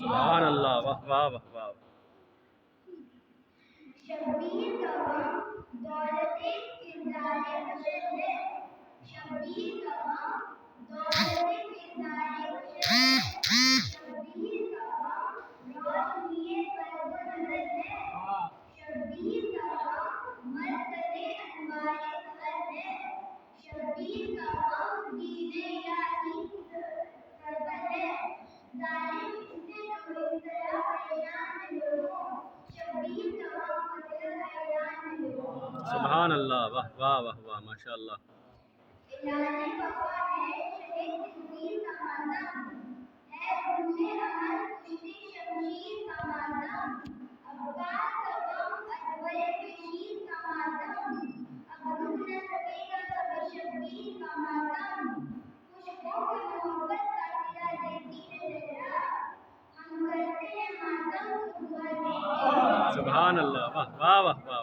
سبحان اللہ، واہ واہ واہ واہ۔ شبیر کا غم دولت کردار بشر ہے، شبیر کا غم دولت کردار بشر ہے، شبیر کا غم روشنی قلب و نظر ہے، شبیر کا غم مرکز انوار سحر ہے، شبیر کا غم دین الہی سرور ہے، ظالم اس سے تو اس طرح پریشان ہے لوگوں، شبیر کا غم مطلب حیران ہے لوگوں۔ سبحان اللہ، واہ واہ واہ واہ، ماشاء اللہ۔ اعلان وفا ہے شہید تقدیر کا ماتم، ہے روح امل کشتے شمشیر کا ماتم، عباس کا غم اکبر بشیر کا ماتم، اب رک نہ سکے گا کبھی شبیر کا ماتم، خوشبو کی محبت کا صلہ دیتی ہے زہرا، ہم کرتے ہیں ماتم تو دعا دیتے ہیں۔ سبحان اللہ، واہ واہ واہ واہ۔